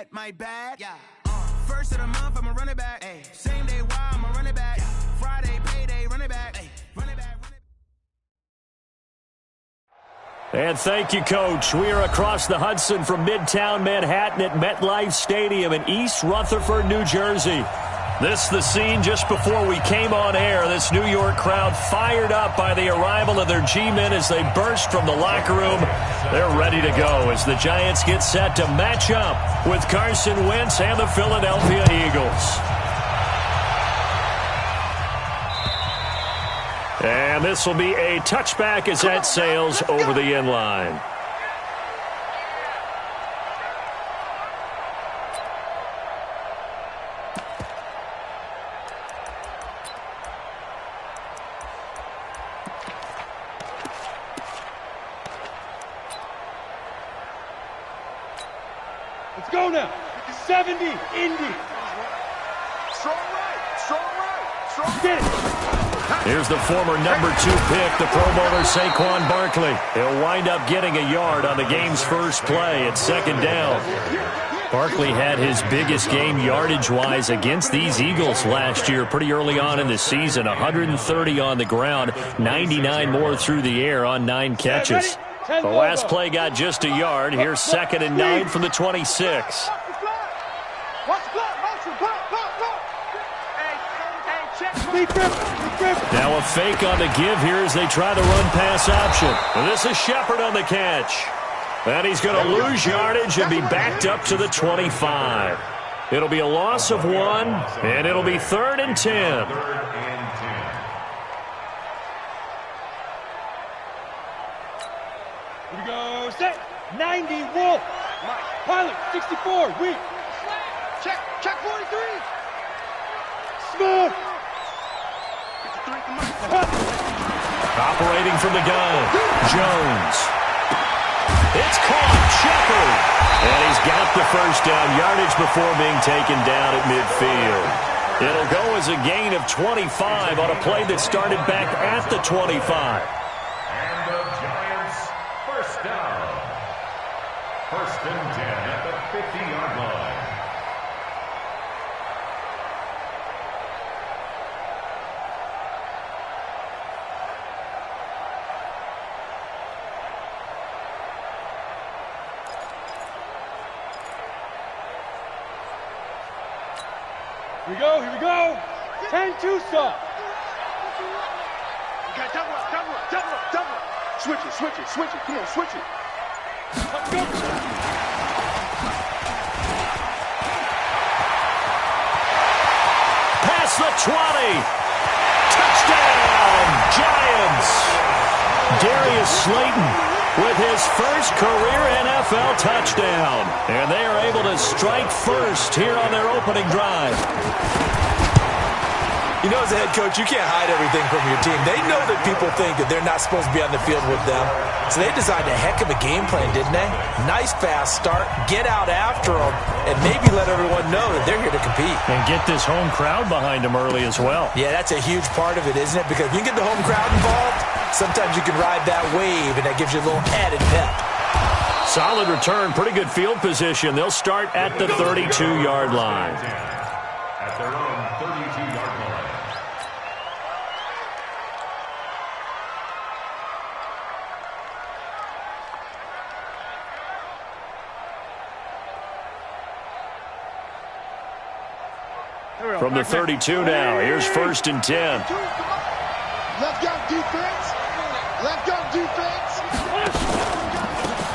bad, my bad. Yeah. First of the month, I'ma run it back. Ay. Same day, why I'ma run it back. Yeah. Friday, payday, run it back. Ay. Run it back. And thank you, Coach. We are across the Hudson from Midtown Manhattan at MetLife Stadium in East Rutherford, New Jersey. This the scene just before we came on air. This New York crowd fired up by the arrival of their G-men as they burst from the locker room. They're ready to go as the Giants get set to match up with Carson Wentz and the Philadelphia Eagles. And this will be a touchback as that sails over the end line. Let's go now. 70, Indy. Strong right, strong right, strong Get it. Here's the former number 2 pick, the Pro Bowler Saquon Barkley. He'll wind up getting a yard on the game's first play at second down. Barkley had his biggest game yardage-wise against these Eagles last year pretty early on in the season. 130 on the ground, 99 more through the air on 9 catches. The last play got just a yard. Here's 2nd and 9 from the 26. Now a fake on the give here as they try the run-pass option. And this is Shepard on the catch. And he's going to lose yardage and be backed up to the 25. It'll be a loss of 1, and it'll be 3rd and 10. Here we go. Set. 90, Wolf. Pilot, 64, weak. Check 43. Smooth. Operating from the gun, Jones. It's caught, Shepard. And he's got the first down yardage before being taken down at midfield. It'll go as a gain of 25 on a play that started back at the 25. And the Giants first down. 1st and 10 at the 50-yard line. Here we go. 10 Tucson. Okay, double. Switch it. Come on, switch it. Let's go. Past the 20. Touchdown, Giants. Darius Slayton with his first career NFL touchdown. And they are able to strike first here on their opening drive. You know, as a head coach, you can't hide everything from your team. They know that people think that they're not supposed to be on the field with them. So they designed a heck of a game plan, didn't they? Nice fast start, get out after them, and maybe let everyone know that they're here to compete. And get this home crowd behind them early as well. Yeah, that's a huge part of it, isn't it? Because if you get the home crowd involved, sometimes you can ride that wave, and that gives you a little added pep. Solid return, pretty good field position. They'll start at the 32-yard line. At their own 32-yard line. From the 32 now, here's 1st and 10. Left guard defense.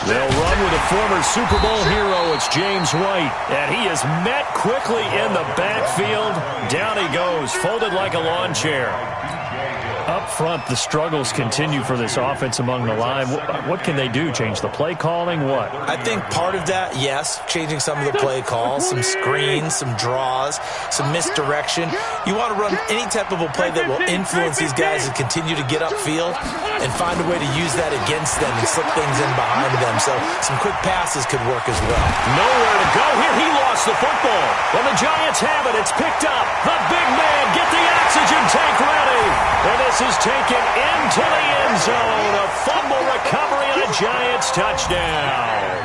They'll run with a former Super Bowl hero. It's James White. And he is met quickly in the backfield. Down he goes, folded like a lawn chair. Up front, the struggles continue for this offense among the line. What can they do? Change the play calling? What? I think part of that, yes, changing some of the play calls, some screens, some draws, some misdirection. You want to run any type of a play that will influence these guys to continue to get upfield and find a way to use that against them and slip things in behind them. So some quick passes could work as well. Nowhere to go here. He lost the football. And the Giants have it. It's picked up. The big man, get the oxygen tank ready. And this is taken into the end zone. A fumble recovery and a Giants touchdown.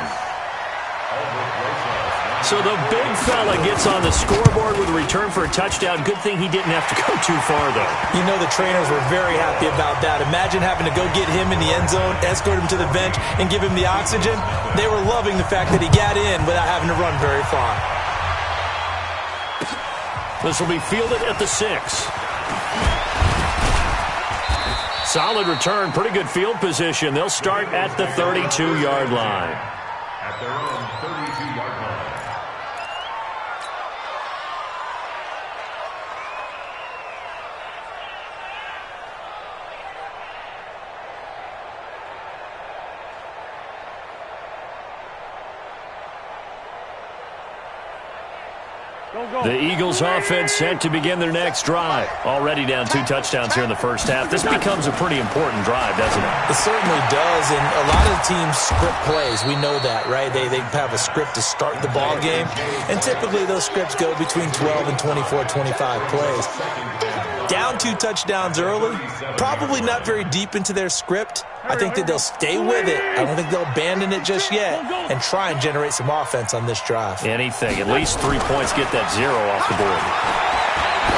So the big fella gets on the scoreboard with a return for a touchdown. Good thing he didn't have to go too far, though. You know the trainers were very happy about that. Imagine having to go get him in the end zone, escort him to the bench, and give him the oxygen. They were loving the fact that he got in without having to run very far. This will be fielded at the 6. Solid return, pretty good field position. They'll start at the 32-yard line. At their own 32-yard line. The Eagles offense set to begin their next drive. Already down 2 touchdowns here in the first half. This becomes a pretty important drive, doesn't it? It certainly does, and a lot of teams script plays. We know that, right? They have a script to start the ball game, and typically those scripts go between 12 and 24, 25 plays. Down 2 touchdowns early, probably not very deep into their script. I think that they'll stay with it. I don't think they'll abandon it just yet and try and generate some offense on this drive. Anything. At least 3 points. Get that 0 off the board.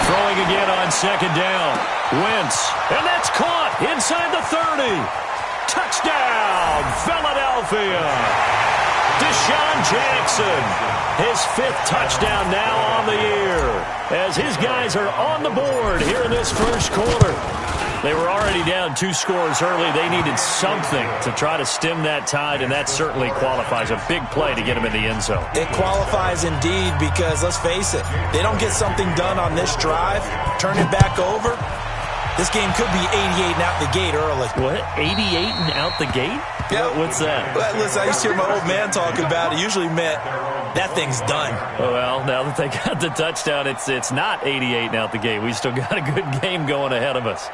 Throwing again on second down. Wentz. And that's caught inside the 30. Touchdown, Philadelphia. Deshaun Jackson. His 5th touchdown now on the year. As his guys are on the board here in this first quarter. They were already down 2 scores early. They needed something to try to stem that tide, and that certainly qualifies. A big play to get him in the end zone. It qualifies indeed because, let's face it, they don't get something done on this drive, turn it back over, this game could be 88 and out the gate early. What? 88 and out the gate? Yeah. What's that? Well, listen, I used to hear my old man talk about it. Usually meant that thing's done. Well, now that they got the touchdown, it's not 88 and out the gate. We still got a good game going ahead of us.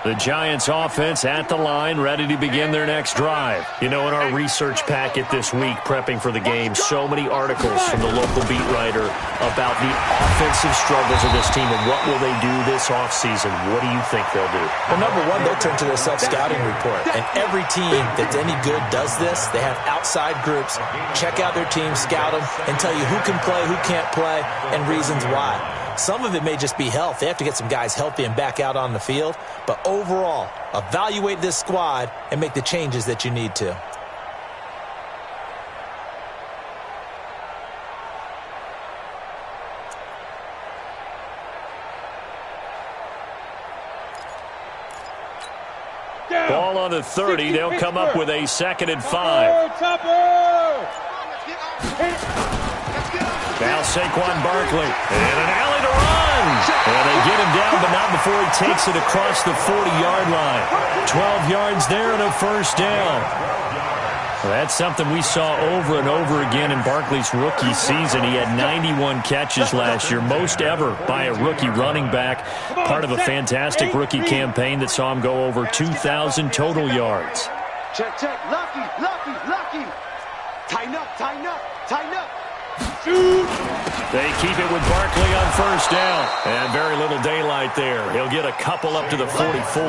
The Giants offense at the line, ready to begin their next drive. You know, in our research packet this week, prepping for the game, so many articles from the local beat writer about the offensive struggles of this team and what will they do this offseason. What do you think they'll do? Well, number one, they'll turn to their self-scouting report. And every team that's any good does this. They have outside groups, check out their team, scout them, and tell you who can play, who can't play, and reasons why. Some of it may just be health. They have to get some guys healthy and back out on the field. But overall, evaluate this squad and make the changes that you need to. Ball on the 30. They'll come up with a 2nd and 5. Now Saquon Barkley. And an alley to run. And they get him down, but not before he takes it across the 40-yard line. 12 yards there and a first down. Well, that's something we saw over and over again in Barkley's rookie season. He had 91 catches last year, most ever by a rookie running back. Part of a fantastic rookie campaign that saw him go over 2,000 total yards. Check, check. Lucky, lucky, lucky. Tighten up, tighten up, tighten up. Shoot. They keep it with Barkley on first down. And very little daylight there. He'll get a couple up to the 44.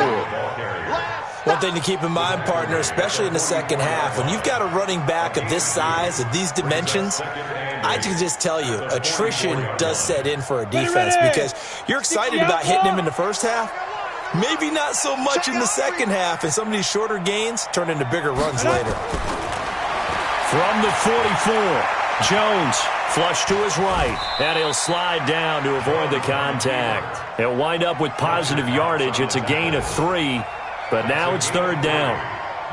One thing to keep in mind, partner, especially in the second half, when you've got a running back of this size, of these dimensions, I can just tell you, attrition does set in for a defense because you're excited about hitting him in the first half. Maybe not so much in the second half, and some of these shorter gains turn into bigger runs later. From the 44, Jones flush to his right, and he'll slide down to avoid the contact. He'll wind up with positive yardage. It's a gain of 3. But now it's 3rd down.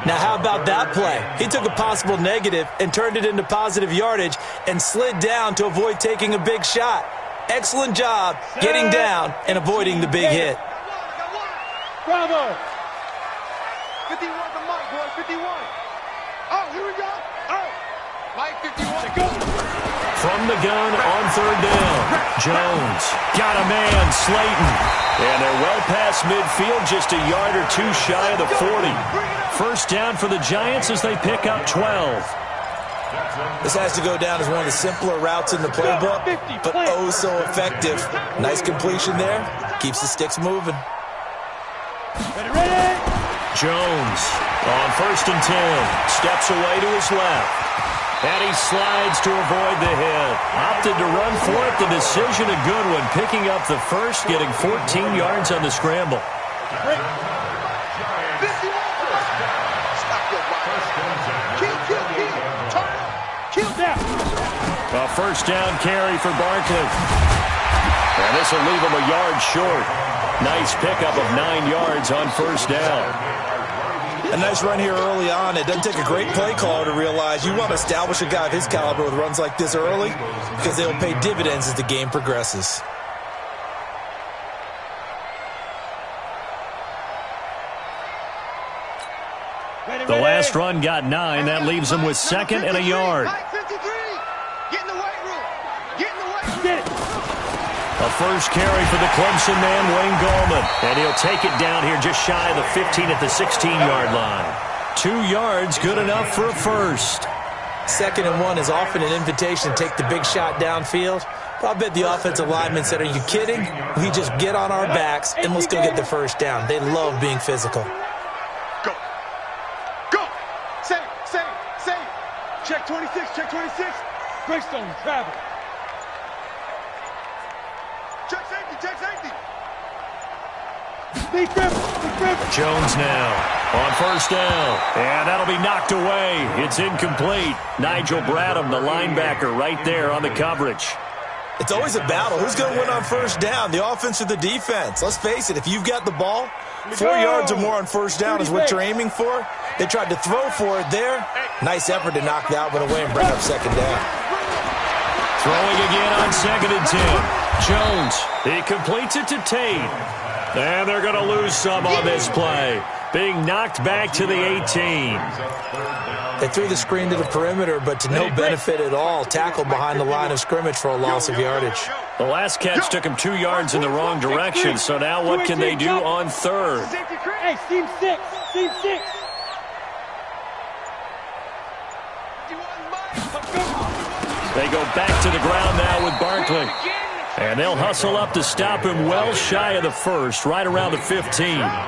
Now, how about that play? He took a possible negative and turned it into positive yardage and slid down to avoid taking a big shot. Excellent job getting down and avoiding the big hit. Bravo. 51 to Mike, boy, 51. Oh, here we go. Oh, Mike 51. Go. From the gun on 3rd down. Jones got a man, Slayton. And they're well past midfield, just a yard or 2 shy of the 40. First down for the Giants as they pick up 12. This has to go down as one of the simpler routes in the playbook, but oh so effective. Nice completion there. Keeps the sticks moving. Ready? Jones on 1st and 10. Steps away to his left. And he slides to avoid the hit. Opted to run for it. The decision a good one. Picking up the first, getting 14 yards on the scramble. A first down carry for Barkley. And this will leave him a yard short. Nice pickup of 9 yards on first down. A nice run here early on. It doesn't take a great play caller to realize you want to establish a guy of his caliber with runs like this early because they'll pay dividends as the game progresses. The last run got 9. That leaves him with 2nd and a yard. A first carry for the Clemson man, Wayne Gallman. And he'll take it down here just shy of the 15 at the 16-yard line. 2 yards, good enough for a first. 2nd and 1 is often an invitation to take the big shot downfield. But I bet the offensive linemen said, are you kidding? We just get on our backs and let's go get the first down. They love being physical. Go. Go. Save. Check 26, check 26. Greystone, travel. Check safety. Big grip. Jones now on first down. And that'll be knocked away. It's incomplete. Nigel Bradham, the linebacker, right there on the coverage. It's always a battle. Who's going to win on first down, the offense or the defense? Let's face it, if you've got the ball, 4 yards or more on first down is what you're aiming for. They tried to throw for it there. Nice effort to knock that one away and bring up 2nd down. Throwing again on 2nd and 10. Jones, he completes it to Tate. And they're going to lose some on this play. Being knocked back to the 18. They threw the screen to the perimeter, but to no benefit at all. Tackled behind the line of scrimmage for a loss of yardage. The last catch took him 2 yards in the wrong direction, so now what can they do on 3rd? Hey, team 6. They go back to the ground now with Barkley. And they'll hustle up to stop him well shy of the first, right around the 15.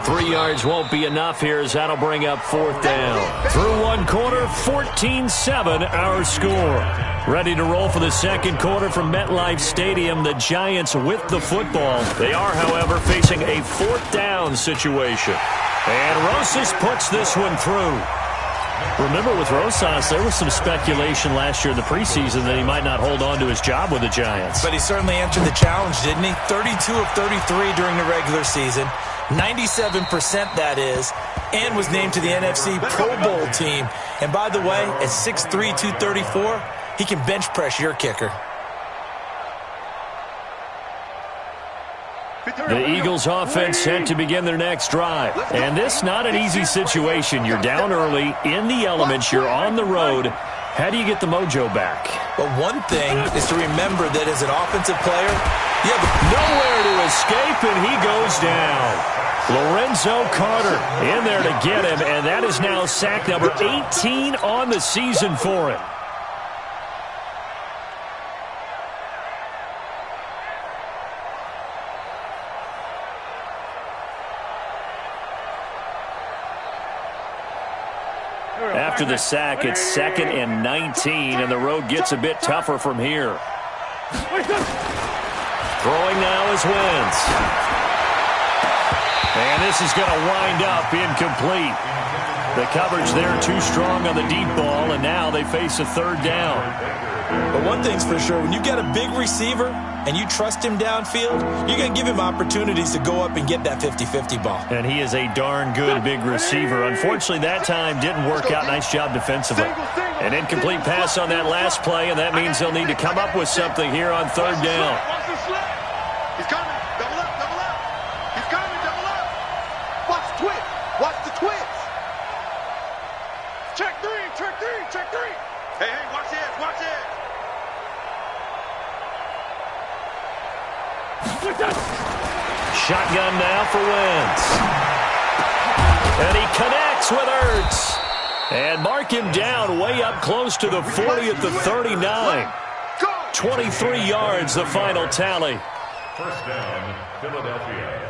3 yards won't be enough here as that'll bring up 4th down. Through one quarter, 14-7 our score. Ready to roll for the second quarter from MetLife Stadium. The Giants with the football. They are, however, facing a 4th down situation. And Rosas puts this one through. Remember, with Rosas, there was some speculation last year in the preseason that he might not hold on to his job with the Giants. But he certainly answered the challenge, didn't he? 32 of 33 during the regular season, 97% that is, and was named to the NFC Pro Bowl team. And by the way, at 6'3", 234, he can bench press your kicker. The Eagles offense set to begin their next drive. And this not an easy situation. You're down early, in the elements, you're on the road. How do you get the mojo back? Well, one thing is to remember that as an offensive player, you have nowhere to escape, and he goes down. Lorenzo Carter in there to get him, and that is now sack number 18 on the season for him. After the sack, it's 2nd and 19, and the road gets a bit tougher from here. Throwing now is Wentz. And this is going to wind up incomplete. The coverage there too strong on the deep ball, and now they face a 3rd down. But one thing's for sure, when you got a big receiver and you trust him downfield, you're going to give him opportunities to go up and get that 50-50 ball. And he is a darn good big receiver. Unfortunately, that time didn't work out. Nice job defensively. An incomplete pass on that last play, and that means they'll need to come up with something here on 3rd down. He's coming. Double up. He's coming. Double up. Watch the twist. Watch the twist. Check three. Hey, watch this. Shotgun now for Wentz. And he connects with Ertz. And mark him down way up close to the 40 at the 39. 23 yards, the final tally. First down, Philadelphia.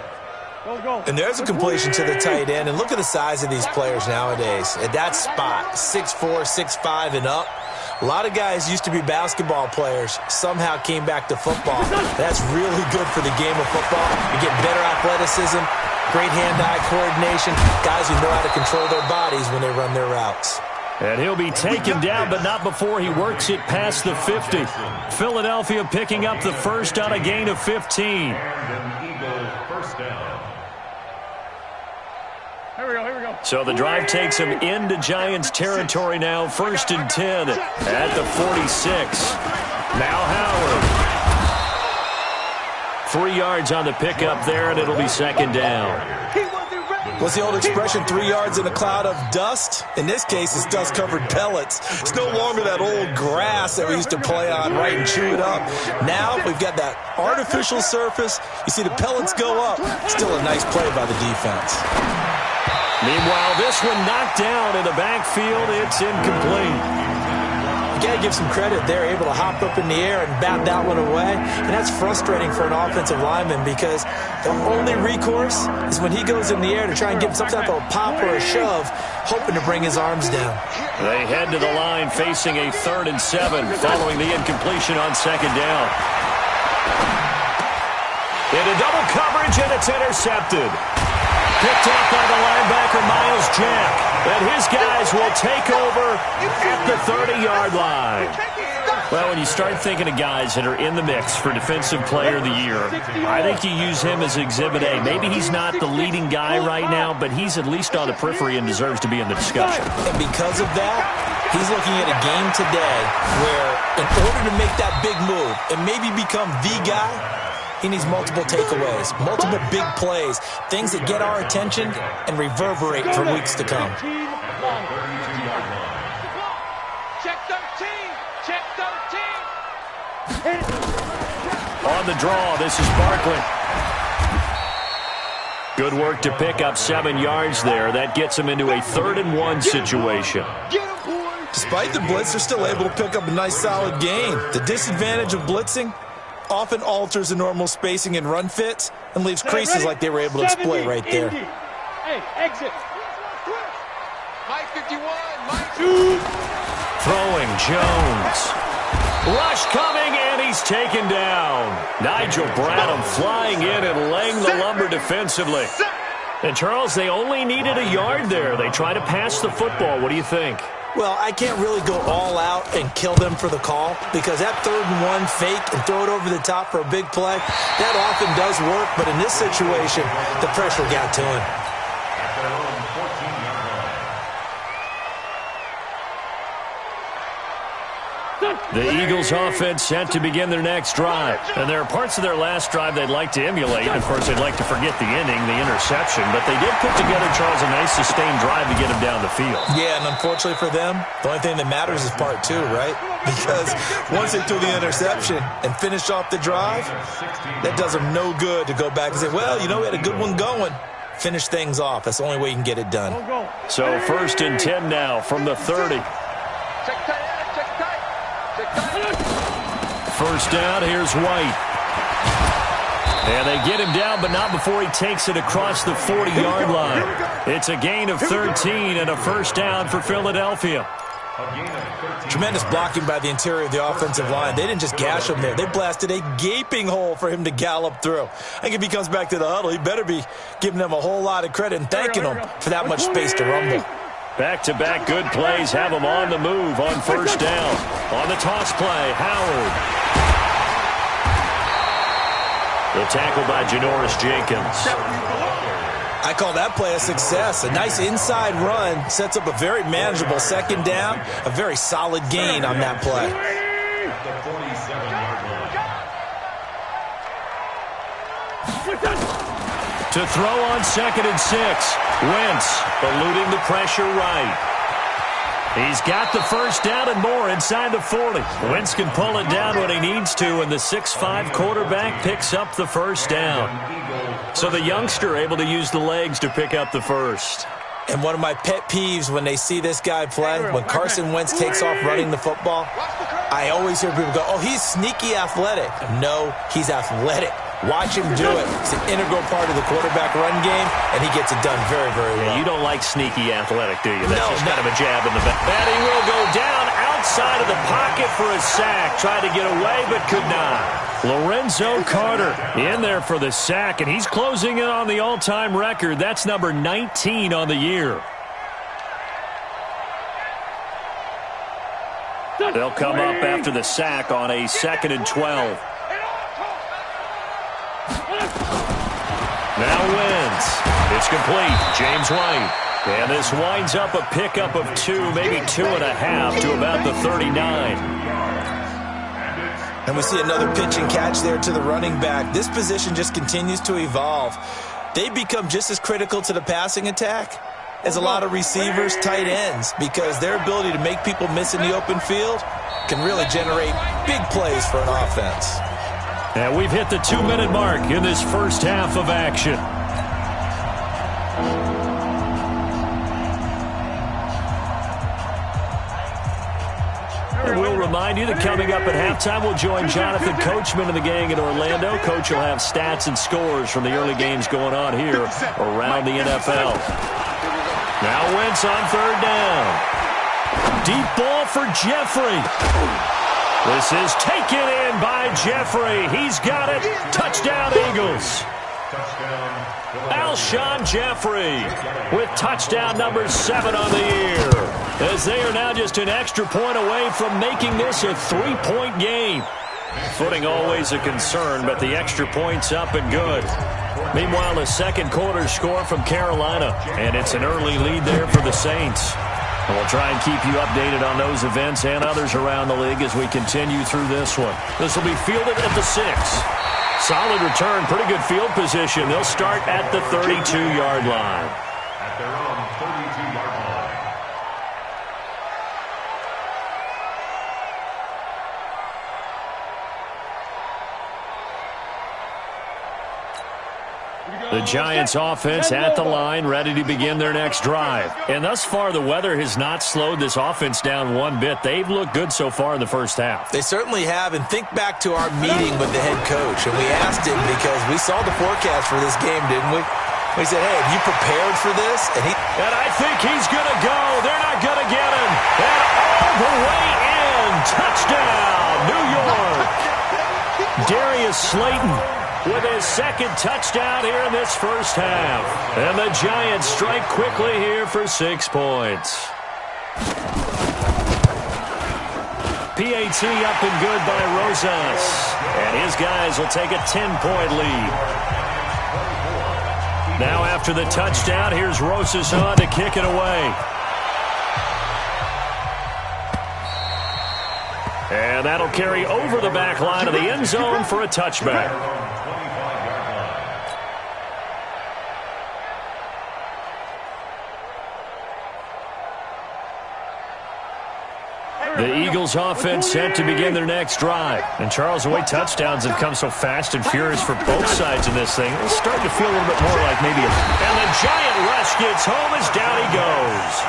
And there's a completion to the tight end. And look at the size of these players nowadays. At that spot, 6'4", 6'5", and up. A lot of guys used to be basketball players, somehow came back to football. That's really good for the game of football. You get better athleticism, great hand-eye coordination, guys who know how to control their bodies when they run their routes. And he'll be taken down, but not before he works it past the 50. Philadelphia picking up the first on a gain of 15. And an Eagle first down. Here we go. So the drive takes him into Giants territory now. 1st and 10 at the 46. Now Howard. 3 yards on the pickup there, and it'll be 2nd down. What's the old expression, 3 yards in a cloud of dust? In this case, it's dust-covered pellets. It's no longer that old grass that we used to play on, right, and chew it up. Now we've got that artificial surface. You see the pellets go up. Still a nice play by the defense. Meanwhile, this one knocked down in the backfield. It's incomplete. You got to give some credit. They're able to hop up in the air and bat that one away. And that's frustrating for an offensive lineman because the only recourse is when he goes in the air to try and give some type of a pop or a shove, hoping to bring his arms down. They head to the line facing a 3rd and 7 following the incompletion on 2nd down. Into double coverage, and it's intercepted. Picked up by the linebacker, Miles Jack. And his guys will take over at the 30-yard line. Well, when you start thinking of guys that are in the mix for Defensive Player of the Year, I think you use him as Exhibit A. Maybe he's not the leading guy right now, but he's at least on the periphery and deserves to be in the discussion. And because of that, he's looking at a game today where in order to make that big move and maybe become the guy, he needs multiple takeaways, multiple big plays, things that get our attention and reverberate for weeks to come. Check 13. Check 13. On the draw, this is Barkley. Good work to pick up 7 yards there. That gets him into a 3rd and 1 situation. Despite the blitz, they're still able to pick up a nice solid gain. The disadvantage of blitzing often alters the normal spacing and run fits and leaves creases like they were able to exploit right there. Hey, exit. Mike 51, Mike. Throwing Jones. Rush coming, and he's taken down. Nigel Bradham flying in and laying the lumber defensively. And, Charles, they only needed a yard there. They try to pass the football. What do you think? Well, I can't really go all out and kill them for the call because that 3rd and 1 fake and throw it over the top for a big play, that often does work. But in this situation, the pressure got to him. The Eagles offense set to begin their next drive. And there are parts of their last drive they'd like to emulate. Of course, they'd like to forget the inning, the interception. But they did put together, Charles, a nice sustained drive to get them down the field. Yeah, and unfortunately for them, the only thing that matters is part 2, right? Because once they threw the interception and finished off the drive, that does them no good to go back and say, well, you know, we had a good one going. Finish things off. That's the only way you can get it done. So 1st and 10 now from the 30. Check tight. First down, here's White. And they get him down, but not before he takes it across the 40-yard line. It's a gain of 13 and a first down for Philadelphia. Tremendous blocking by the interior of the offensive line. They didn't just gash him there. They blasted a gaping hole for him to gallop through. I think if he comes back to the huddle, he better be giving them a whole lot of credit and thanking them for that much space to rumble. Back-to-back good plays have him on the move on first down. On the toss play, Howard. The tackle by Janoris Jenkins. I call that play a success. A nice inside run sets up a very manageable 2nd down. A very solid gain on that play. To throw on 2nd and 6. Wentz eluding the pressure right. He's got the first down and more inside the 40. Wentz can pull it down when he needs to, and the 6'5" quarterback picks up the first down. So the youngster able to use the legs to pick up the first. And one of my pet peeves when they see this guy play, when Carson Wentz takes off running the football, I always hear people go, oh, he's sneaky athletic. No, he's athletic. Watch him do it. It's an integral part of the quarterback run game, and he gets it done very, very well. You don't like sneaky athletic, do you? That's No, just kind of a jab in the back. And he will go down outside of the pocket for a sack. Tried to get away, but could not. Lorenzo Carter in there for the sack, and he's closing in on the all-time record. That's number 19 on the year. They'll come up after the sack on a 2nd and 12. Now wins. It's complete. James White. And this winds up a pickup of 2, maybe 2.5 to about the 39. And we see another pitch and catch there to the running back. This position just continues to evolve. They become just as critical to the passing attack as a lot of receivers, tight ends, because their ability to make people miss in the open field can really generate big plays for an offense. And we've hit the 2-minute mark in this first half of action. And we'll remind you that coming up at halftime, we'll join Jonathan Coachman and the gang in Orlando. Coach will have stats and scores from the early games going on here around the NFL. Now Wentz on 3rd down. Deep ball for Jeffrey. This is taken in by Jeffrey. He's got it. Touchdown, Eagles. Alshon Jeffrey with touchdown number 7 on the year, as they are now just an extra point away from making this a 3-point game. Footing always a concern, but the extra point's up and good. Meanwhile, the second quarter score from Carolina, and it's an early lead there for the Saints. And we'll try and keep you updated on those events and others around the league as we continue through this one. This will be fielded at the 6. Solid return, pretty good field position. They'll start at the 32-yard line. At their own 32-yard line. The Giants offense at the line, ready to begin their next drive. And thus far, the weather has not slowed this offense down one bit. They've looked good so far in the first half. They certainly have, and think back to our meeting with the head coach, and we asked him because we saw the forecast for this game, didn't we? We said, hey, have you prepared for this? And I think he's going to go. They're not going to get him. And all the way in. Touchdown, New York. Darius Slayton with his second touchdown here in this first half. And the Giants strike quickly here for 6 points. PAT up and good by Rosas. And his guys will take a 10-point lead. Now after the touchdown, here's Rosas on to kick it away. And that'll carry over the back line of the end zone for a touchback. The Eagles offense set to begin their next drive. And Charles, the way touchdowns have come so fast and furious for both sides in this thing, it's starting to feel a little bit more like maybe And the giant rush gets home as down he goes.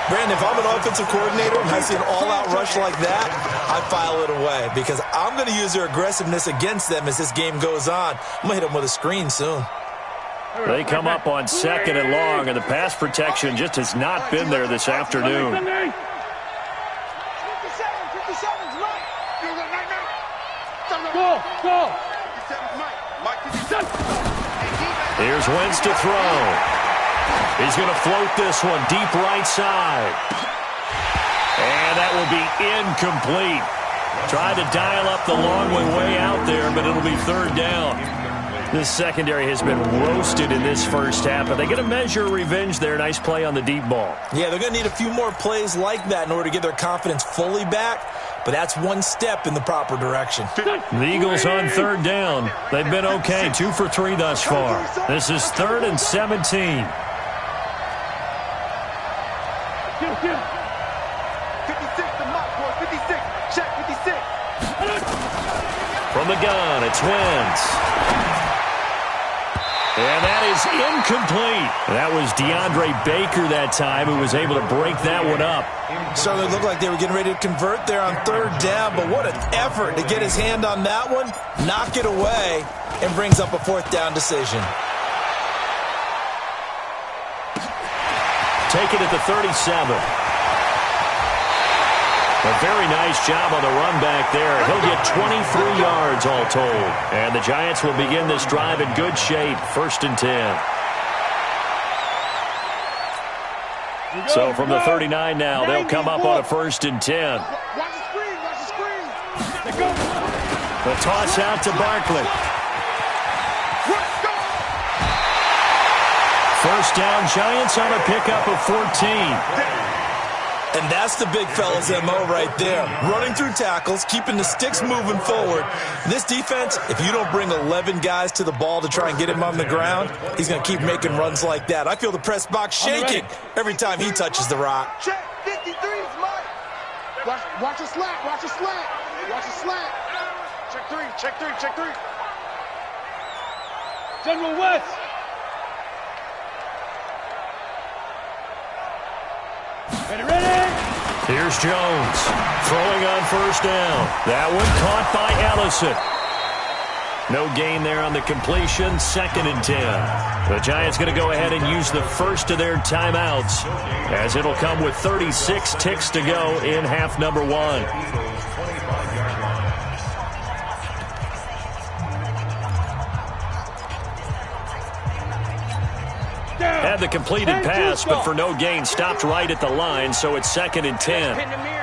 Brandon, if I'm an offensive coordinator and I see an all-out rush like that, I file it away because I'm going to use their aggressiveness against them as this game goes on. I'm going to hit them with a screen soon. They come up on 2nd and long, and the pass protection just has not been there this afternoon. Here's Wentz to throw. He's going to float this one deep right side. And that will be incomplete. Tried to dial up the long way out there, but it'll be 3rd down. This secondary has been roasted in this first half, but they get a measure of revenge there. Nice play on the deep ball. Yeah, they're going to need a few more plays like that in order to get their confidence fully back, but that's one step in the proper direction. The Eagles on 3rd down. They've been okay, 2 for 3 thus far. This is 3rd and 17. 56, the mock boy, 56. Check, 56. From the gun, it's Wentz. And that is incomplete. That was DeAndre Baker that time who was able to break that one up. Certainly looked like they were getting ready to convert there on third down, but what an effort to get his hand on that one, knock it away, and brings up a fourth down decision. Take it at the 37. A very nice job on the run back there. He'll get 23 yards all told. And the Giants will begin this drive in good shape. 1st and 10. So from the 39 now, they'll come up on a 1st and 10. Watch the screen. Watch the screen. The toss out to Barkley. First down, Giants on a pickup of 14. And that's the big fella's MO right there. Running through tackles, keeping the sticks moving forward. This defense, if you don't bring 11 guys to the ball to try and get him on the ground, he's going to keep making runs like that. I feel the press box shaking every time he touches the rock. Check 53 is mine. Watch the slant. Watch the slant. Watch the slant. Check 3. Check 3. Check 3. General West. Ready. Here's Jones throwing on first down. That one caught by Ellison. No gain there on the completion. 2nd and 10. The Giants going to go ahead and use the first of their timeouts, as it'll come with 36 ticks to go in half number 1. Had the completed pass, but for no gain, stopped right at the line, so it's 2nd and 10.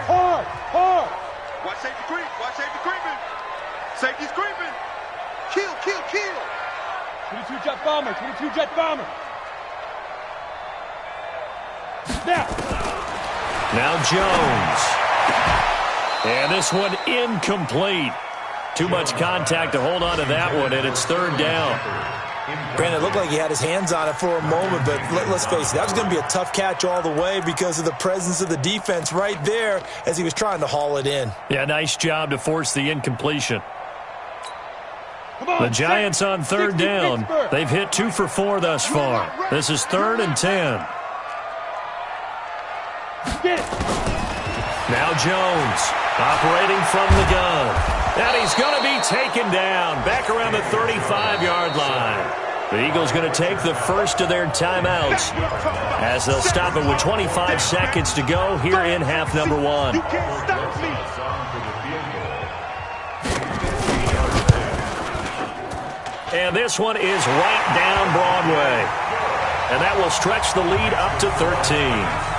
Hard. Watch safety creep. Watch safety creeping. Safety's creeping. Kill. 22 jet bomber. Now Jones. And this one incomplete. Too much contact to hold on to that one, and it's 3rd down. Brandon, it looked like he had his hands on it for a moment, but let's face it, that was going to be a tough catch all the way because of the presence of the defense right there as he was trying to haul it in. Yeah, nice job to force the incompletion. The Giants on 3rd down. They've hit 2 for 4 thus far. This is 3rd and 10. Now Jones operating from the gun. And he's going to be taken down back around the 35-yard line. The Eagles going to take the first of their timeouts as they'll stop it with 25 seconds to go here in half number 1. You can't stop me. And this one is right down Broadway. And that will stretch the lead up to 13.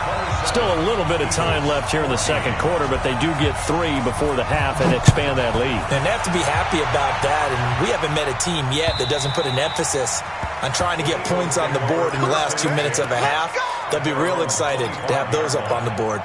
Still a little bit of time left here in the second quarter, but they do get 3 before the half and expand that lead. And they have to be happy about that, and we haven't met a team yet that doesn't put an emphasis on trying to get points on the board in the last 2 minutes of a half. They'll be real excited to have those up on the board.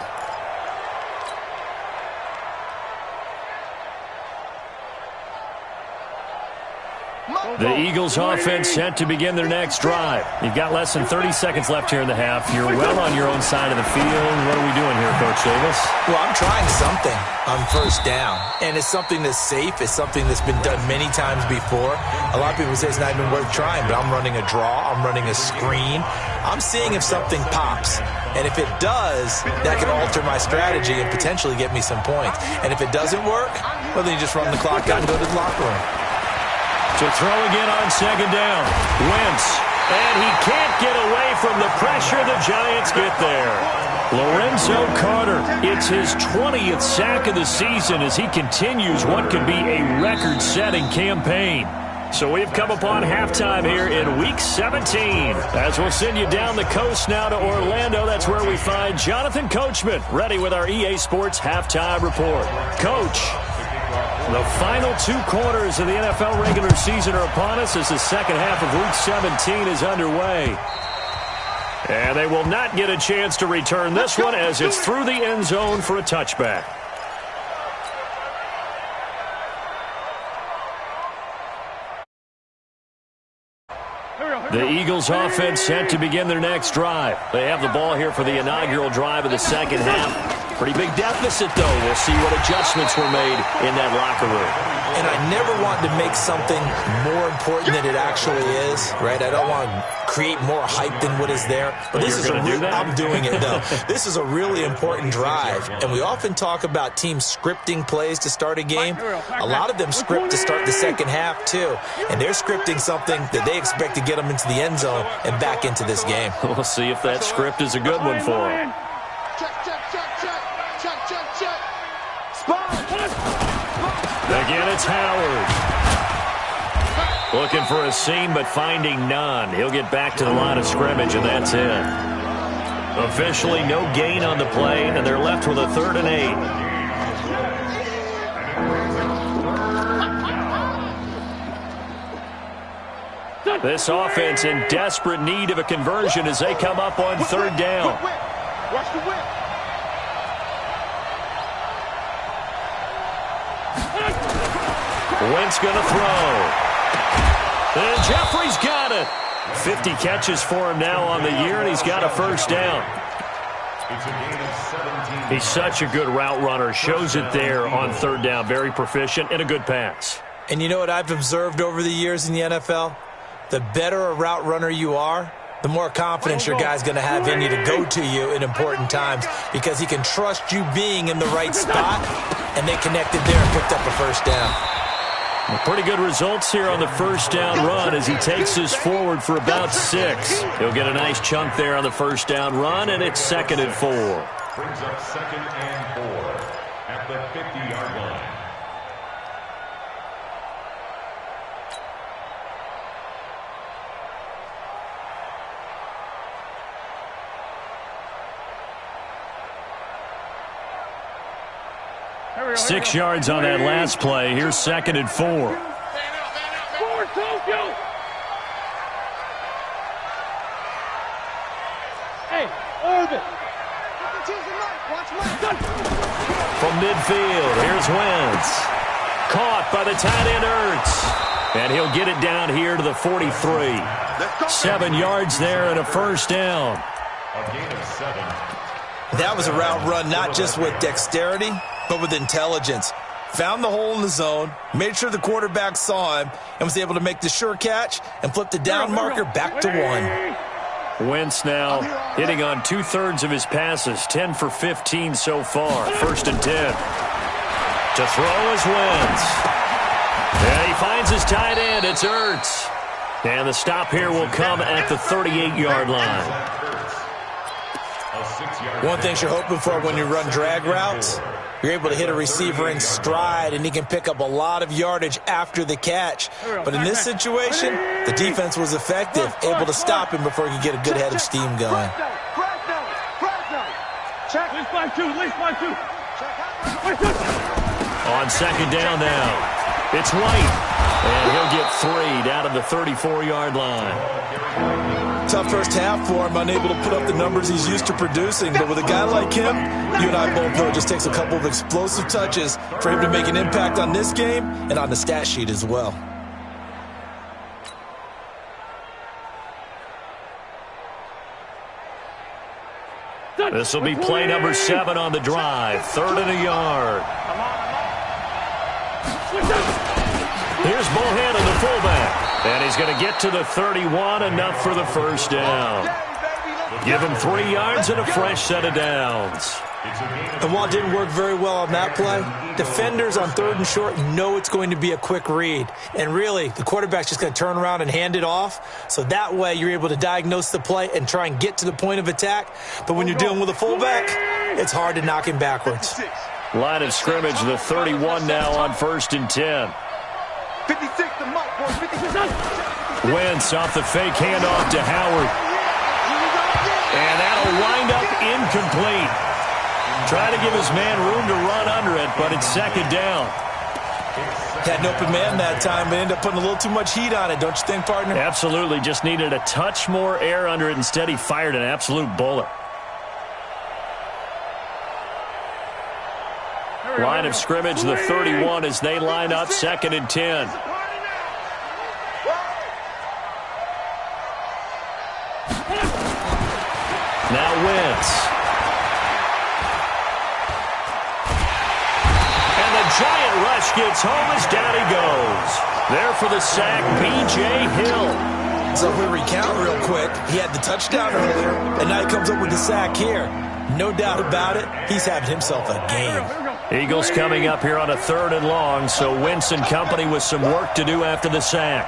The Eagles offense set to begin their next drive. You've got less than 30 seconds left here in the half. You're well on your own side of the field. What are we doing here, Coach Davis? Well, I'm trying something on first down, and it's something that's safe. It's something that's been done many times before. A lot of people say it's not even worth trying, but I'm running a draw. I'm running a screen. I'm seeing if something pops. And if it does, that can alter my strategy and potentially get me some points. And if it doesn't work, well, then you just run the clock out and go to the locker room. To throw again on 2nd down. Wentz. And he can't get away from the pressure. The Giants get there. Lorenzo Carter, it's his 20th sack of the season as he continues what could be a record-setting campaign. So we've come upon halftime here in Week 17. As we'll send you down the coast now to Orlando, that's where we find Jonathan Coachman, ready with our EA Sports Halftime Report. Coach, the final 2 quarters of the NFL regular season are upon us as the second half of Week 17 is underway. And they will not get a chance to return this one as it's through the end zone for a touchback. The Eagles offense set to begin their next drive. They have the ball here for the inaugural drive of the second half. Pretty big deficit, though. We'll see what adjustments were made in that locker room. And I never want to make something more important than it actually is, right? I don't want to create more hype than what is there. But this is I'm doing it, though. This is a really important drive. And we often talk about teams scripting plays to start a game. A lot of them script to start the second half, too. And they're scripting something that they expect to get them into the end zone and back into this game. We'll see if that script is a good one for them. Again, it's Howard. Looking for a seam, but finding none. He'll get back to the line of scrimmage, and that's it. Officially, no gain on the play, and they're left with a 3rd and 8. This offense in desperate need of a conversion as they come up on 3rd down. Watch the whip. Wentz going to throw. And Jeffrey's got it. 50 catches for him now on the year, and he's got a 1st down. He's such a good route runner. Shows it there on 3rd down. Very proficient and a good pass. And you know what I've observed over the years in the NFL? The better a route runner you are, the more confidence your guy's going to have in you to go to you in important times because he can trust you being in the right spot, and they connected there and picked up a 1st down. Well, pretty good results here on the 1st down run as he takes this forward for about 6. He'll get a nice chunk there on the 1st down run, and it's 2nd and 4. Brings up 2nd and 4 at the 50-yard line. Here 6 yards on that last play. Here's 2nd and 4. Hey, orbit. From midfield, here's Wentz. Caught by the tight end Ertz. And he'll get it down here to the 43. 7 yards there and a 1st down. A gain of 7. That was a route run not just with dexterity, but with intelligence. Found the hole in the zone, made sure the quarterback saw him, and was able to make the sure catch and flip the down marker back to 1. Wentz now hitting on 2/3 of his passes, 10 for 15 so far. 1st and 10. To throw is Wentz. And he finds his tight end. It's Ertz. And the stop here will come at the 38-yard line. One thing you're hoping for when you run drag routes, you're able to hit a receiver in stride, and he can pick up a lot of yardage after the catch. But in this situation, the defense was effective, able to stop him before he could get a good head of steam going. On 2nd down now, it's White. And he'll get 3 down to the 34-yard line. Tough first half for him, unable to put up the numbers he's used to producing. But with a guy like him, you and I both know it just takes a couple of explosive touches for him to make an impact on this game and on the stat sheet as well. This will be play number 7 on the drive. 3rd and a yard. Here's Bohannon, the fullback. And he's going to get to the 31, enough for the 1st down. Give him 3 yards and a fresh set of downs. And while it didn't work very well on that play, defenders on 3rd and short know it's going to be a quick read. And really, the quarterback's just going to turn around and hand it off. So that way, you're able to diagnose the play and try and get to the point of attack. But when you're dealing with a fullback, it's hard to knock him backwards. Line of scrimmage, the 31 now on 1st and 10. 56 the mark, boys. 56. Wentz off the fake handoff to Howard. And that'll wind up incomplete. Trying to give his man room to run under it, but it's 2nd down. Had an open man that time, but ended up putting a little too much heat on it, don't you think, partner? Absolutely. Just needed a touch more air under it. Instead, he fired an absolute bullet. Line of scrimmage, the 31 as they line up, 2nd and 10. Now Wentz. giant rush gets home as down he goes. There for the sack, B.J. Hill. So if we recount real quick, he had the touchdown earlier, and now he comes up with the sack here. No doubt about it, he's having himself a game. Eagles coming up here on a 3rd and long, so Wentz and company with some work to do after the sack.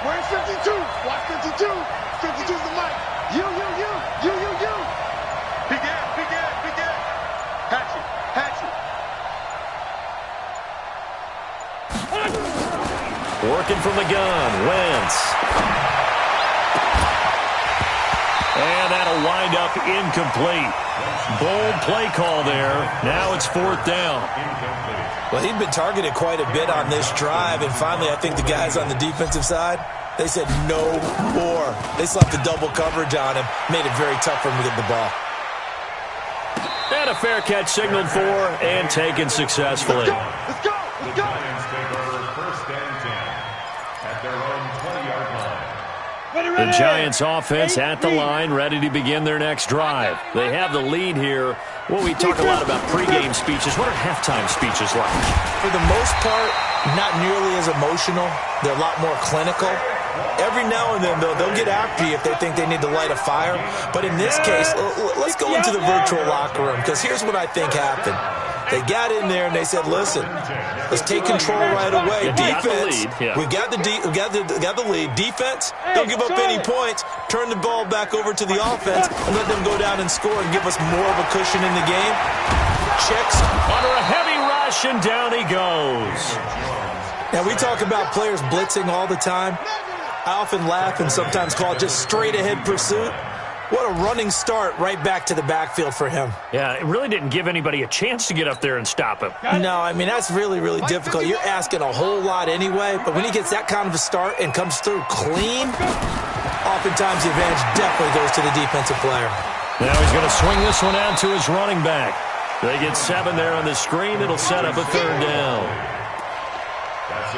Where's 52? Watch 52. 52's the mic. You. Big Ed. Hatchet. Working from the gun, Wentz. And that'll wind up incomplete. Bold play call there. Now it's 4th down. Well, he'd been targeted quite a bit on this drive, and finally I think the guys on the defensive side, they said no more. They slapped the double coverage on him, made it very tough for him to get the ball. And a fair catch signaled for and taken successfully. Let's go. The Giants take over 1st and 10 at their own 20-yard line. The Giants offense at the line, ready to begin their next drive. They have the lead here. Well, we talk a lot about pregame speeches. What are halftime speeches like? For the most part, not nearly as emotional. They're a lot more clinical. Every now and then, they'll get after you if they think they need to light a fire. But in this case, let's go into the virtual locker room, because here's what I think happened. They got in there and they said, listen, let's take control right away. Defense, we got the lead. Defense, don't give up any points. Turn the ball back over to the offense and let them go down and score and give us more of a cushion in the game. Checks. Under a heavy rush, and down he goes. Now, we talk about players blitzing all the time. I often laugh and sometimes call it just straight-ahead pursuit. What a running start right back to the backfield for him. Yeah, it really didn't give anybody a chance to get up there and stop him. No, I mean, that's really, really difficult. You're asking a whole lot anyway, but when he gets that kind of a start and comes through clean, oftentimes the advantage definitely goes to the defensive player. Now he's going to swing this one out to his running back. They get 7 there on the screen. It'll set up a 3rd down.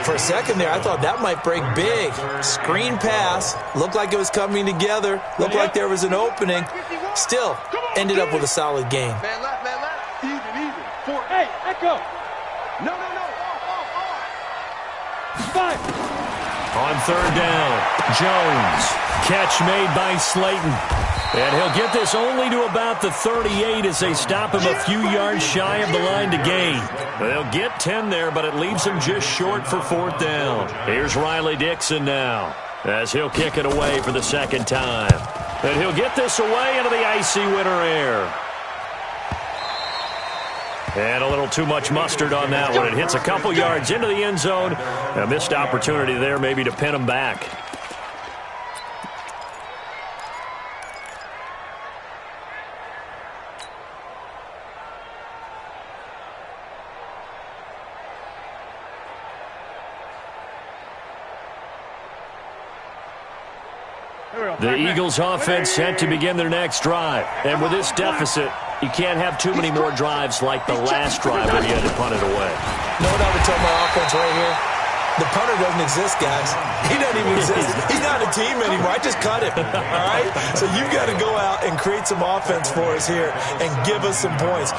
For a second there, I thought that might break big. Screen pass. Looked like it was coming together. Looked like there was an opening. Still, ended up with a solid game. Man left. Even. 4. Hey, echo. No. Off. 5. On 3rd down, Jones. Catch made by Slayton. And he'll get this only to about the 38 as they stop him a few yards shy of the line to gain. They'll get 10 there, but it leaves him just short for 4th down. Here's Riley Dixon now as he'll kick it away for the 2nd time. And he'll get this away into the icy winter air. And a little too much mustard on that one. It hits a couple yards into the end zone. A missed opportunity there maybe to pin him back. The Eagles offense set to begin their next drive. And with this deficit, you can't have too many more drives like the last drive where you had to punt it away. You know what I would tell my offense right here? The punter doesn't exist, guys. He doesn't even exist. He's not a team anymore. I just cut him, all right? So you've got to go out and create some offense for us here and give us some points.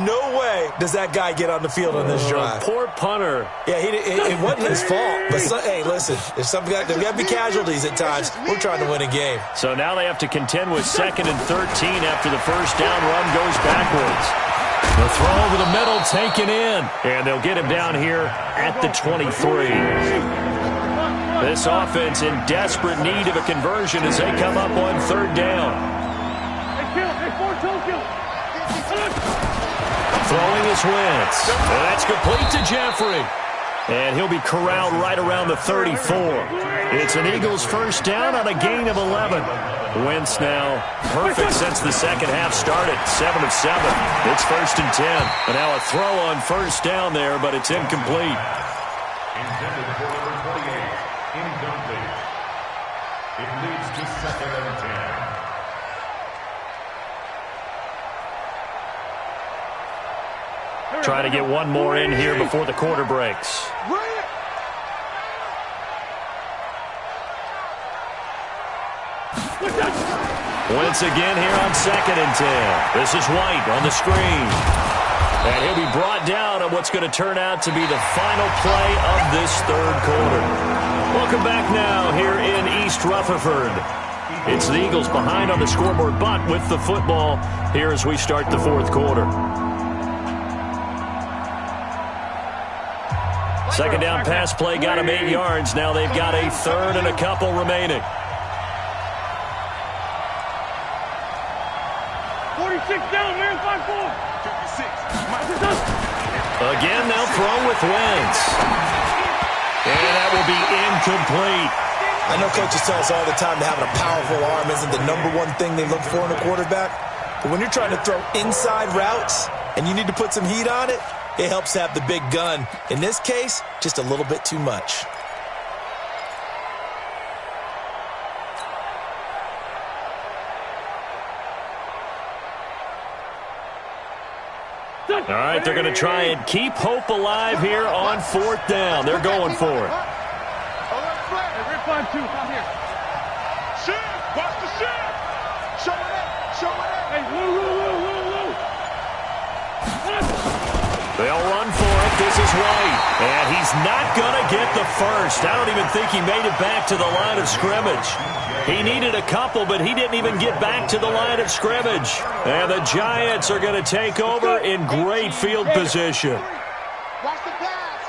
No way does that guy get on the field on this drive. Poor punter. Yeah, it wasn't his fault. But, hey, listen, there's got to be casualties at times. We're trying to win a game. So now they have to contend with 2nd and 13 after the first down run goes backwards. The throw over the middle taken in, and they'll get him down here at the 23. This offense in desperate need of a conversion as they come up on 3rd down. Throwing is Wentz. That's complete to Jeffrey. And he'll be corralled right around the 34. It's an Eagles 1st down on a gain of 11. Wentz now perfect since the second half started. 7 of 7. It's 1st and 10. And now a throw on 1st down there, but it's incomplete. Intended for number 28. Incomplete. It leads to 2nd and 10. Try to get one more in here before the quarter breaks. Once again here on 2nd and 10. This is White on the screen. And he'll be brought down on what's going to turn out to be the final play of this third quarter. Welcome back now here in East Rutherford. It's the Eagles behind on the scoreboard, but with the football here as we start the fourth quarter. Second down pass play got him 8 yards. Now they've got a third and a couple remaining. 46 down, man, 5-4. Again, they'll throw with Wentz. And that will be incomplete. I know coaches tell us all the time that having a powerful arm isn't the #1 thing they look for in a quarterback. But when you're trying to throw inside routes and you need to put some heat on it, it helps to have the big gun. In this case, just a little bit too much. All right, they're going to try and keep hope alive here on fourth down. They're going for it. Red 5-2, come here. Shift, watch the shift. Show it. Hey, Lou. They'll run for it. This is White. And he's not going to get the first. I don't even think he made it back to the line of scrimmage. He needed a couple, but he didn't even get back to the line of scrimmage. And the Giants are going to take over in great field position. Watch the pass.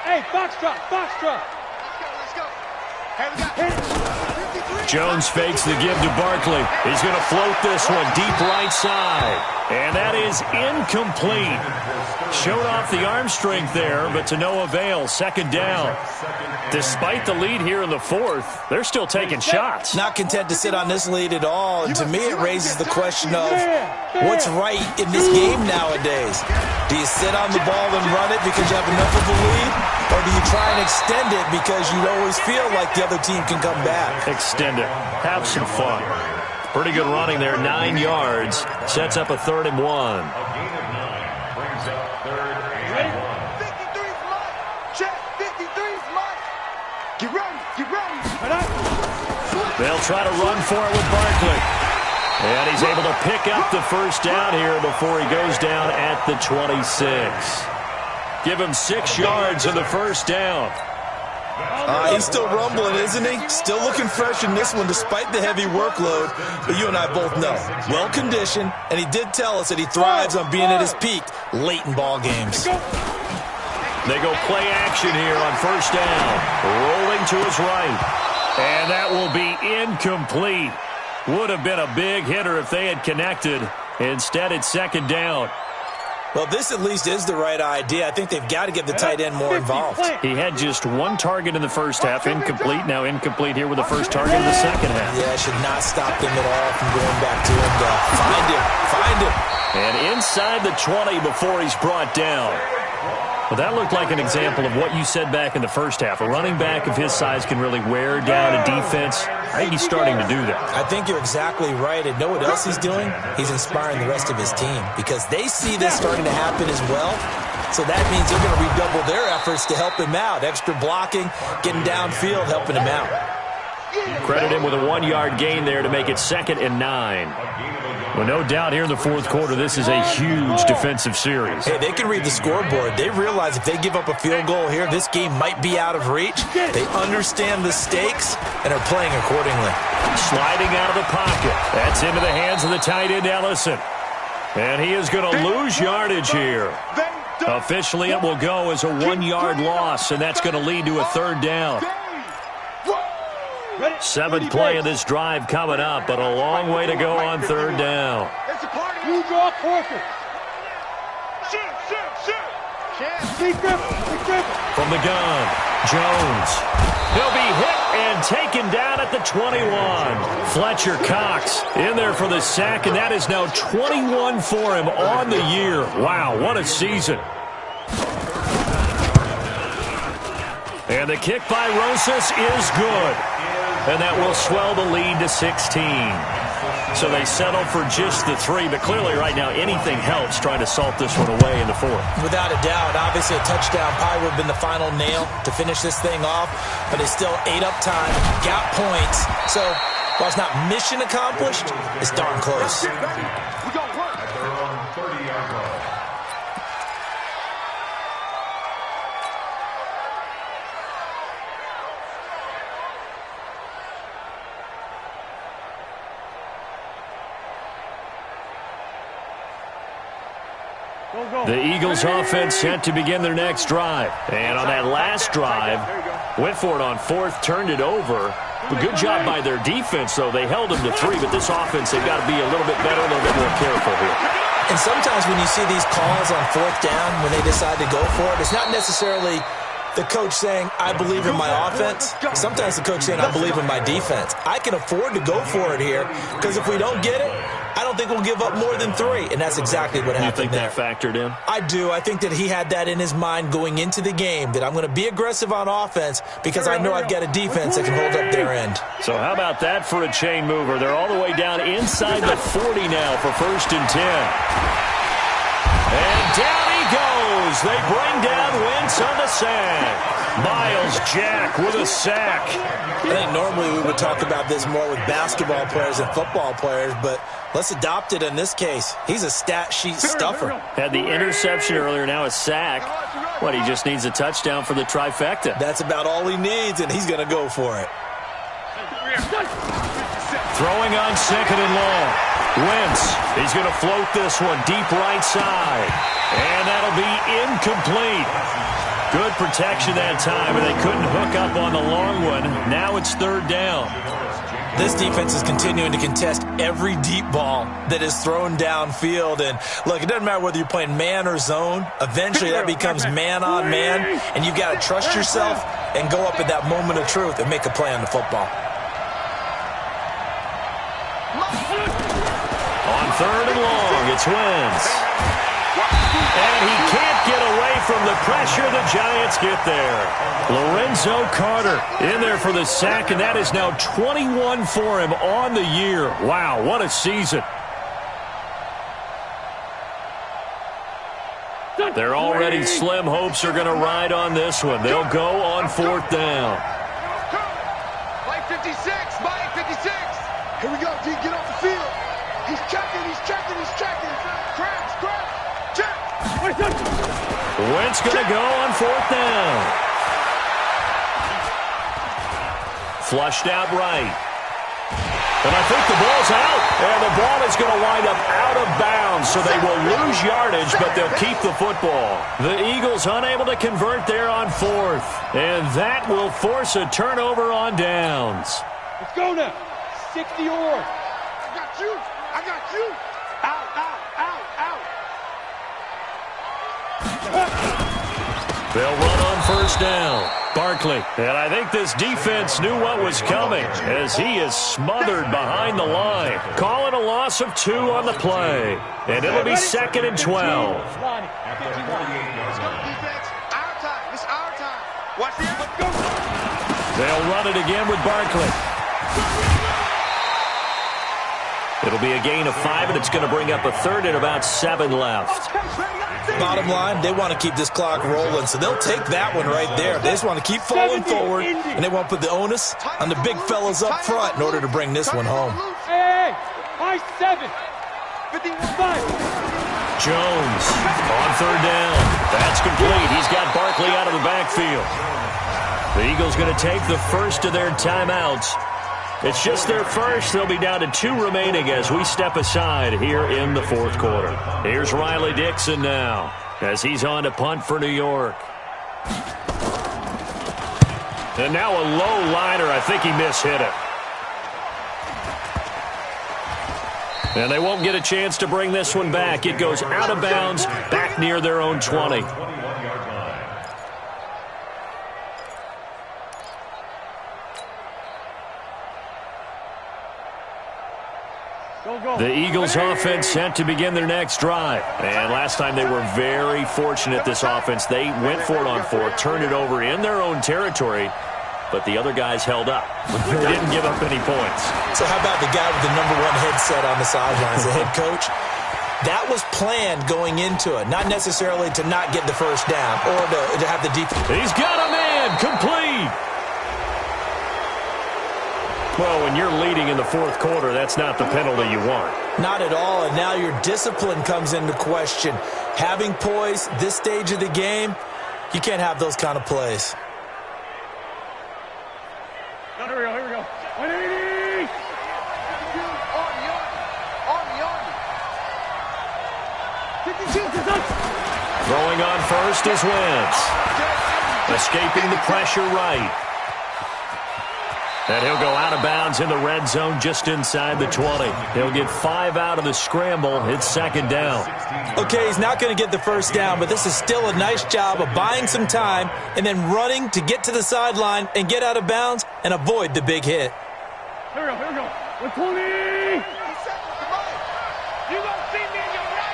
Hey, Foxtrot. Let's go. Hey, we got Jones fakes the give to Barkley. He's going to float this one deep right side. And that is incomplete. Showed off the arm strength there, but to no avail. Second down. Despite the lead here in the fourth, they're still taking shots. Not content to sit on this lead at all. And to me, it raises the question of what's right in this game nowadays. Do you sit on the ball and run it because you have enough of a lead? Or do you try and extend it because you always feel like the other team can come back? Extend it. Have some fun. Pretty good running there. 9 yards. Sets up a 3rd and 1. A gain of 9 brings up 3rd and 1. 53's mine. Check. 53's mine. Get ready. They'll try to run for it with Barkley. And he's able to pick up the first down here before he goes down at the 26. Give him 6 yards in the first down. He's still rumbling, isn't he? Still looking fresh in this one despite the heavy workload. But you and I both know, well-conditioned, and he did tell us that he thrives on being at his peak late in ball games. They go play action here on first down. Rolling to his right. And that will be incomplete. Would have been a big hitter if they had connected. Instead, it's second down. Well, this at least is the right idea. I think they've got to get the tight end more involved. He had just 1 target in the first half, incomplete. Now incomplete here with the first target in the second half. Yeah, should not stop them at all from going back to him to find him. And inside the 20 before he's brought down. Well, that looked like an example of what you said back in the first half. A running back of his size can really wear down a defense. I think he's starting to do that. I think you're exactly right. And know what else he's doing? He's inspiring the rest of his team because they see this starting to happen as well. So that means they're going to redouble their efforts to help him out. Extra blocking, getting downfield, helping him out. Credit him with a 1-yard gain there to make it 2nd and 9. Well, no doubt here in the fourth quarter, this is a huge defensive series. Hey, they can read the scoreboard. They realize if they give up a field goal here, this game might be out of reach. They understand the stakes and are playing accordingly. Sliding out of the pocket. That's into the hands of the tight end, Ellison. And he is going to lose yardage here. Officially, it will go as a 1-yard loss, and that's going to lead to a 3rd down. 7th play of this drive coming up, but a long way to go on 3rd down. You draw forfeit. From the gun, Jones. He'll be hit and taken down at the 21. Fletcher Cox in there for the sack, and that is now 21 for him on the year. Wow, what a season. And the kick by Rosas is good. And that will swell the lead to 16. So they settle for just the 3, but clearly right now anything helps trying to salt this one away in the 4th. Without a doubt, obviously a touchdown probably would have been the final nail to finish this thing off, but they still ate up time, got points. So while it's not mission accomplished, it's darn close. 30-yard line. The Eagles offense set to begin their next drive. And on that last drive, went for it on fourth, turned it over. But good job by their defense, though. They held them to 3, but this offense, they've got to be a little bit better, a little bit more careful here. And sometimes when you see these calls on fourth down, when they decide to go for it, it's not necessarily the coach saying, I believe in my offense. Sometimes the coach saying, I believe in my defense. I can afford to go for it here because if we don't get it, I don't think we'll give up more than 3. And that's exactly what happened there. You think that factored in? I do. I think that he had that in his mind going into the game, that I'm going to be aggressive on offense because I know I've got a defense that can hold up their end. So how about that for a chain mover? They're all the way down inside the 40 now for 1st and 10. And down he goes. They bring down Wentz on the sack. Myles Jack with a sack. I think normally we would talk about this more with basketball players and football players, but let's adopt it in this case. He's a stat sheet stuffer. Had the interception earlier, now a sack. What, he just needs a touchdown for the trifecta. That's about all he needs, and he's going to go for it. Throwing on 2nd and long. Wentz, he's going to float this one deep right side. And that'll be incomplete. Good protection that time, and they couldn't hook up on the long one. Now it's 3rd down. This defense is continuing to contest every deep ball that is thrown downfield. And, look, it doesn't matter whether you're playing man or zone. Eventually that becomes man on man, and you've got to trust yourself and go up at that moment of truth and make a play on the football. On 3rd and long, it's Wentz. And he can't get away from the pressure. The Giants get there. Lorenzo Carter in there for the sack, and that is now 21 for him on the year. Wow, what a season. Their already slim hopes are going to ride on this one. They'll go on 4th down. Mike 56, Mike 56. Here we go, D, get off the field. He's checking, he's checking, he's checking. Crabs, check. Wentz going to go on 4th down. Flushed out right. And I think the ball's out. And the ball is going to wind up out of bounds, so they will lose yardage, but they'll keep the football. The Eagles unable to convert there on 4th. And that will force a turnover on downs. Let's go now. 60 or. I got you. I got you. Out, out, out, out. They'll run on 1st down. Barkley. And I think this defense knew what was coming as he is smothered behind the line. Calling a loss of 2 on the play. And it'll be 2nd and 12. Let's go, defense. Our time. It's our time. Watch the let's go. They'll run it again with Barkley. It'll be a gain of 5, and it's going to bring up a 3rd and about 7 left. Bottom line, they want to keep this clock rolling, so they'll take that one right there. They just want to keep falling forward, and they want to put the onus on the big fellas up front in order to bring this one home. Hey, high 7. 55. Jones on 3rd down. That's complete. He's got Barkley out of the backfield. The Eagles going to take the first of their timeouts. It's just their first. They'll be down to 2 remaining as we step aside here in the 4th quarter. Here's Riley Dixon now as he's on to punt for New York. And now a low liner. I think he mishit it. And they won't get a chance to bring this one back. It goes out of bounds back near their own 20. The Eagles offense set to begin their next drive. And last time they were very fortunate, this offense. They went for it on 4th, turned it over in their own territory, but the other guys held up. They didn't give up any points. So how about the guy with the #1 headset on the sidelines, the head coach? That was planned going into it, not necessarily to not get the first down or to have the defense. He's got a man, complete. Well, when you're leading in the fourth quarter, that's not the penalty you want. Not at all, and now your discipline comes into question. Having poise this stage of the game, you can't have those kind of plays. Here we go. 180! Throwing on first is Wentz. Escaping the pressure right. And he'll go out of bounds in the red zone just inside the 20. He'll get 5 out of the scramble. It's second down. Okay, he's not going to get the first down, but this is still a nice job of buying some time and then running to get to the sideline and get out of bounds and avoid the big hit. Here we go. 120! You don't see me in your right.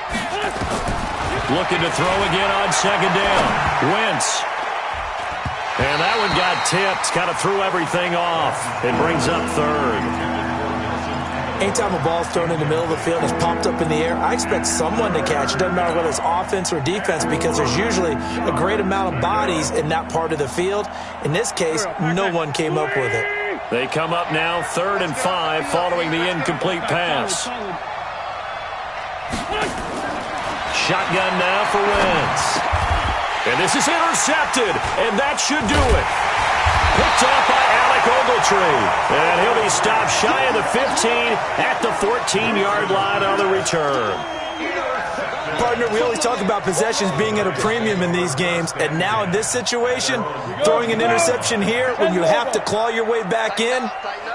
Looking to throw again on second down. Wentz. And that one got tipped. Kind of threw everything off. It brings up third. Anytime a ball's thrown in the middle of the field and it's popped up in the air, I expect someone to catch. It doesn't matter whether it's offense or defense because there's usually a great amount of bodies in that part of the field. In this case, no one came up with it. They come up now 3rd and 5 following the incomplete pass. Shotgun now for Wentz. And this is intercepted, and that should do it. Picked off by Alec Ogletree. And he'll be stopped shy of the 15 at the 14-yard line on the return. Partner, we always talk about possessions being at a premium in these games, and now in this situation, throwing an interception here when you have to claw your way back in,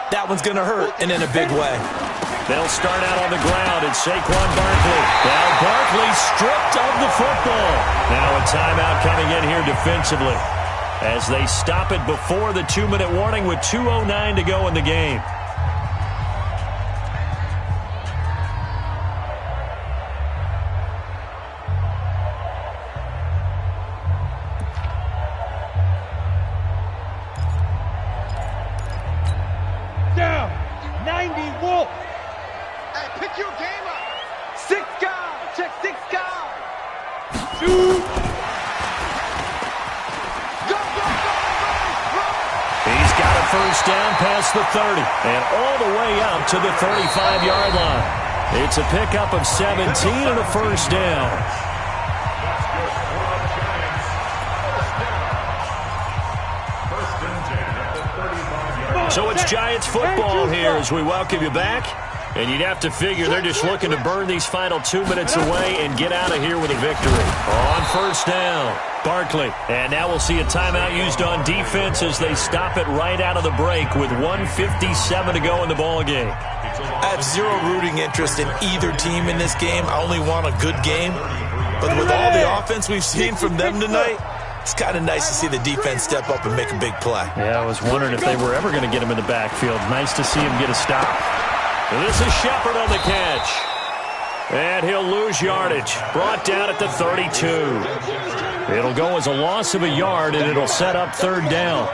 that one's going to hurt, and in a big way. They'll start out on the ground, and Saquon Barkley. Now Barkley stripped of the football. Now a timeout coming in here defensively as they stop it before the 2-minute warning with 2:09 to go in the game. Down. 90 Wolf. Hey, pick your game up. 6 guys. Check 6 guys. Shoot. Go. He's got a first down past the 30 and all the way up to the 35-yard line. It's a pickup of 17 and a first down. So it's Giants football here as we welcome you back. And you'd have to figure they're just looking to burn these final 2 minutes away and get out of here with a victory. On first down, Barkley. And now we'll see a timeout used on defense as they stop it right out of the break with 1:57 to go in the ballgame. I have zero rooting interest in either team in this game. I only want a good game. But with all the offense we've seen from them tonight, it's kind of nice to see the defense step up and make a big play. Yeah, I was wondering if they were ever going to get him in the backfield. Nice to see him get a stop. And this is Shepard on the catch. And he'll lose yardage. Brought down at the 32. It'll go as a loss of a yard, and it'll set up third down.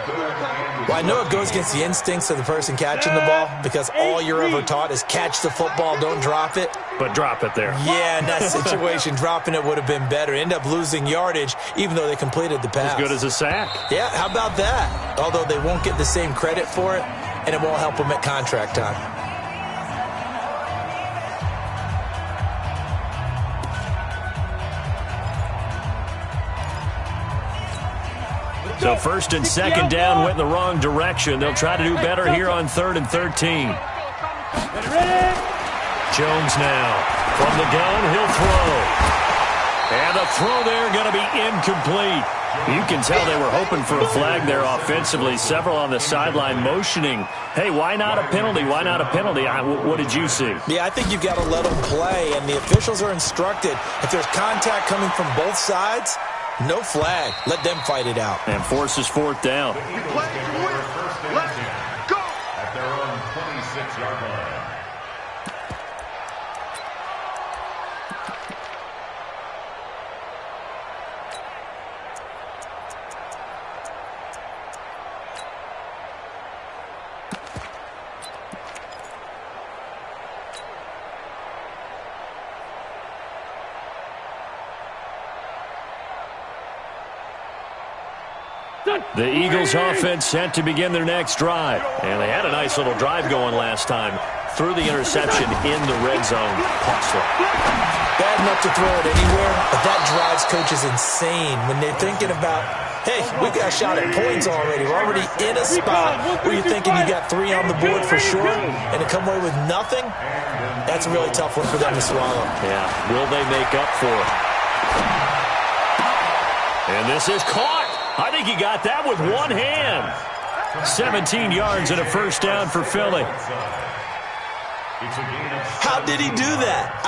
Well, I know it goes against the instincts of the person catching the ball because all you're ever taught is catch the football, don't drop it. But drop it there. Yeah, in that situation, dropping it would have been better. End up losing yardage, even though they completed the pass. As good as a sack. Yeah, how about that? Although they won't get the same credit for it, and it won't help them at contract time. So first and second down went in the wrong direction. They'll try to do better here on 3rd and 13. Jones now. From the gun, he'll throw. And the throw there going to be incomplete. You can tell they were hoping for a flag there offensively. Several on the sideline motioning, hey, why not a penalty? Why not a penalty? What did you see? Yeah, I think you've got to let them play, and the officials are instructed. If there's contact coming from both sides, no flag. Let them fight it out. And forces 4th down. Let's go. At their own 26-yard line. The Eagles offense set to begin their next drive. And they had a nice little drive going last time. Threw the interception in the red zone. Costly. Bad enough to throw it anywhere, but that drives coaches insane when they're thinking about, hey, we got a shot at points already. We're already in a spot where you're thinking you got 3 on the board for sure, and to come away with nothing, that's a really tough one for them to swallow. Yeah, will they make up for it? And this is caught. I think he got that with one hand. 17 yards and a first down for Philly. How did he do that?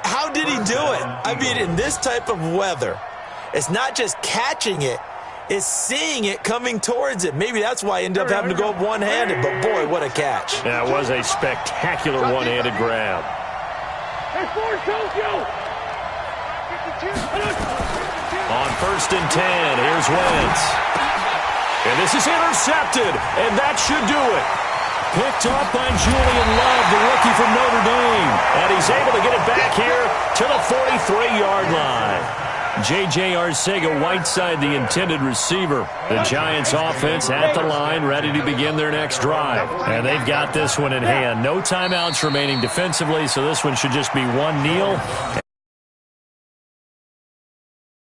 How did he do it? I mean, in this type of weather, it's not just catching it, it's seeing it coming towards it. Maybe that's why he ended up having to go up one-handed, but boy, what a catch. That was a spectacular one-handed grab. On 1st and 10, here's Wentz. And this is intercepted, and that should do it. Picked up by Julian Love, the rookie from Notre Dame. And he's able to get it back here to the 43-yard line. J.J. Arcega-Whiteside, the intended receiver. The Giants offense at the line, ready to begin their next drive. And they've got this one in hand. No timeouts remaining defensively, so this one should just be one kneel.